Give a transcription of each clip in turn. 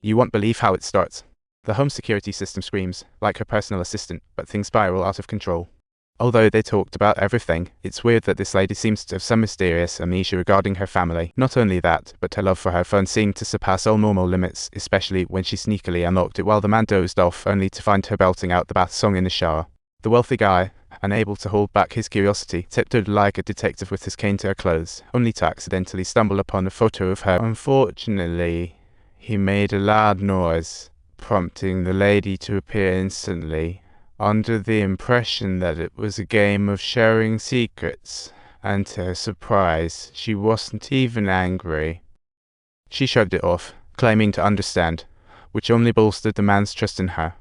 You won't believe how it starts. The home security system screams, like her personal assistant, but things spiral out of control. Although they talked about everything, it's weird that this lady seems to have some mysterious amnesia regarding her family. Not only that, but her love for her phone seemed to surpass all normal limits, especially when she sneakily unlocked it while the man dozed off, only to find her belting out the bath song in the shower. The wealthy guy, unable to hold back his curiosity, tiptoed like a detective with his cane to her clothes, only to accidentally stumble upon a photo of her. Unfortunately, he made a loud noise, prompting the lady to appear instantly, under the impression that it was a game of sharing secrets, and to her surprise, she wasn't even angry. She shrugged it off, claiming to understand, which only bolstered the man's trust in her.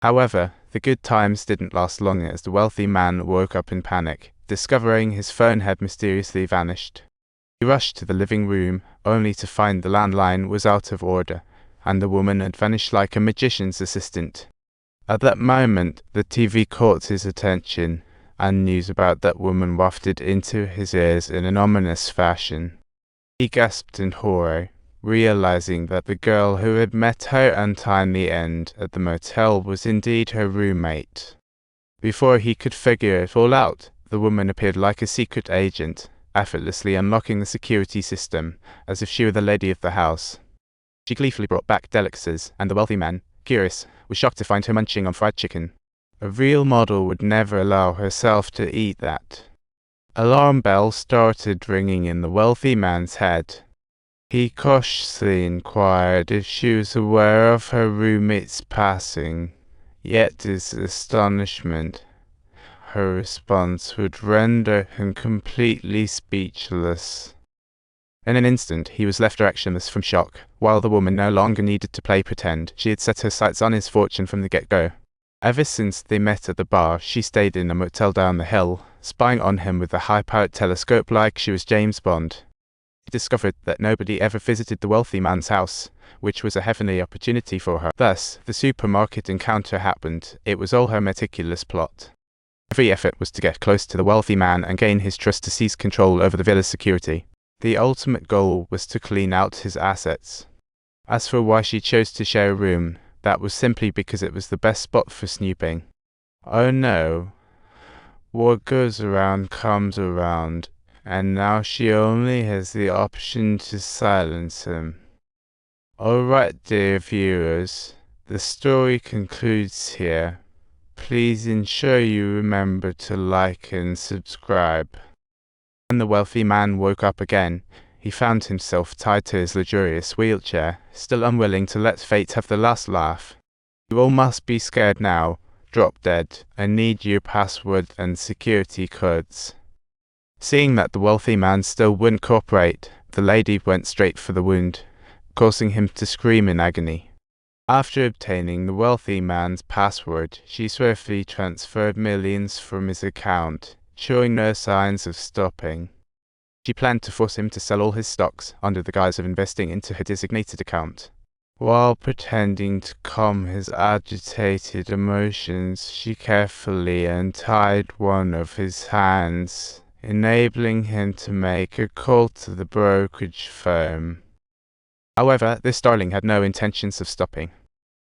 However, the good times didn't last long as the wealthy man woke up in panic, discovering his phone had mysteriously vanished. He rushed to the living room, only to find the landline was out of order, and the woman had vanished like a magician's assistant. At that moment, the TV caught his attention, and news about that woman wafted into his ears in an ominous fashion. He gasped in horror, realizing that the girl who had met her untimely end at the motel was indeed her roommate. Before he could figure it all out, the woman appeared like a secret agent, effortlessly unlocking the security system, as if she were the lady of the house. She gleefully brought back delicacies, and the wealthy man, curious, was shocked to find her munching on fried chicken. A real model would never allow herself to eat that. Alarm bells started ringing in the wealthy man's head. He cautiously inquired if she was aware of her roommate's passing, yet to his astonishment, her response would render him completely speechless. In an instant, he was left directionless from shock, while the woman no longer needed to play pretend. She had set her sights on his fortune from the get-go. Ever since they met at the bar, she stayed in a motel down the hill, spying on him with a high-powered telescope like she was James Bond. He discovered that nobody ever visited the wealthy man's house, which was a heavenly opportunity for her. Thus, the supermarket encounter happened. It was all her meticulous plot. Every effort was to get close to the wealthy man and gain his trust to seize control over the villa's security. The ultimate goal was to clean out his assets. As for why she chose to share a room, that was simply because it was the best spot for snooping. Oh no. What goes around comes around, and now she only has the option to silence him. Alright, dear viewers, the story concludes here. Please ensure you remember to like and subscribe. When the wealthy man woke up again, he found himself tied to his luxurious wheelchair, still unwilling to let fate have the last laugh. You all must be scared now. Drop dead. I need your password and security codes. Seeing that the wealthy man still wouldn't cooperate, the lady went straight for the wound, causing him to scream in agony. After obtaining the wealthy man's password, she swiftly transferred millions from his account, showing no signs of stopping. She planned to force him to sell all his stocks under the guise of investing into her designated account. While pretending to calm his agitated emotions, she carefully untied one of his hands, enabling him to make a call to the brokerage firm. However, this darling had no intentions of stopping.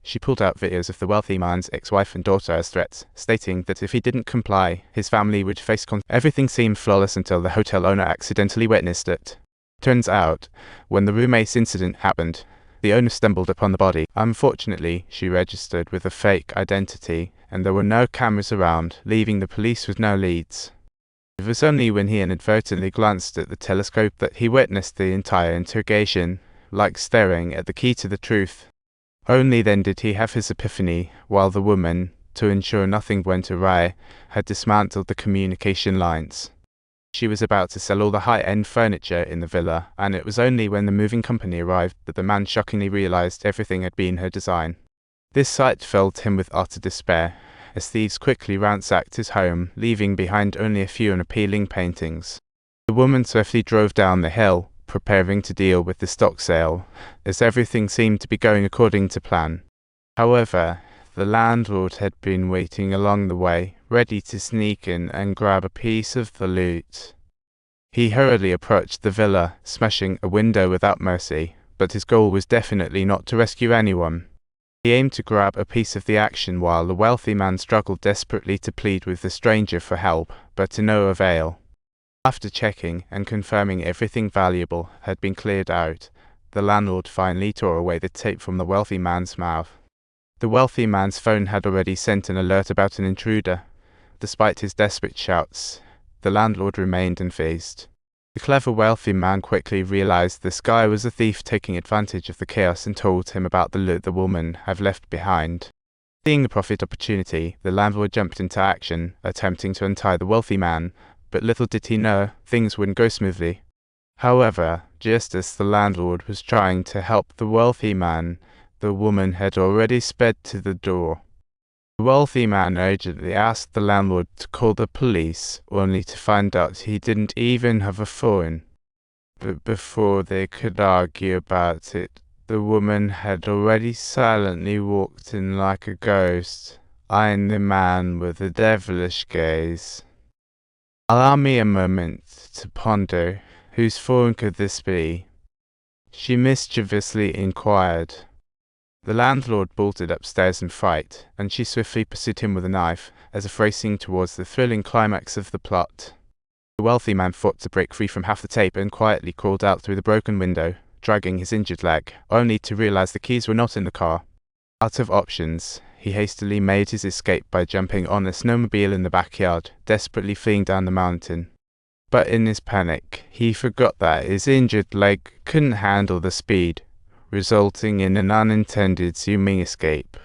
She pulled out videos of the wealthy man's ex-wife and daughter as threats, stating that if he didn't comply, his family would face Everything seemed flawless until the hotel owner accidentally witnessed it. Turns out, when the roommate's incident happened, the owner stumbled upon the body. Unfortunately, she registered with a fake identity, and there were no cameras around, leaving the police with no leads. It was only when he inadvertently glanced at the telescope that he witnessed the entire interrogation, like staring at the key to the truth. Only then did he have his epiphany, while the woman, to ensure nothing went awry, had dismantled the communication lines. She was about to sell all the high-end furniture in the villa, and it was only when the moving company arrived that the man shockingly realized everything had been her design. This sight filled him with utter despair, as thieves quickly ransacked his home, leaving behind only a few unappealing paintings. The woman swiftly drove down the hill, preparing to deal with the stock sale, as everything seemed to be going according to plan. However, the landlord had been waiting along the way, ready to sneak in and grab a piece of the loot. He hurriedly approached the villa, smashing a window without mercy, but his goal was definitely not to rescue anyone. He aimed to grab a piece of the action while the wealthy man struggled desperately to plead with the stranger for help, but to no avail. After checking and confirming everything valuable had been cleared out, the landlord finally tore away the tape from the wealthy man's mouth. The wealthy man's phone had already sent an alert about an intruder. Despite his desperate shouts, the landlord remained unfazed. The clever wealthy man quickly realized this guy was a thief taking advantage of the chaos and told him about the loot the woman had left behind. Seeing the profit opportunity, the landlord jumped into action, attempting to untie the wealthy man, but little did he know, things wouldn't go smoothly. However, just as the landlord was trying to help the wealthy man, the woman had already sped to the door. The wealthy man urgently asked the landlord to call the police, only to find out he didn't even have a phone. But before they could argue about it, the woman had already silently walked in like a ghost, eyeing the man with a devilish gaze. Allow me a moment to ponder. Whose phone could this be? She mischievously inquired. The landlord bolted upstairs in fright, and she swiftly pursued him with a knife, as if racing towards the thrilling climax of the plot. The wealthy man fought to break free from half the tape and quietly crawled out through the broken window, dragging his injured leg, only to realize the keys were not in the car. Out of options, he hastily made his escape by jumping on a snowmobile in the backyard, desperately fleeing down the mountain. But in his panic, he forgot that his injured leg couldn't handle the speed, resulting in an unintended zooming escape.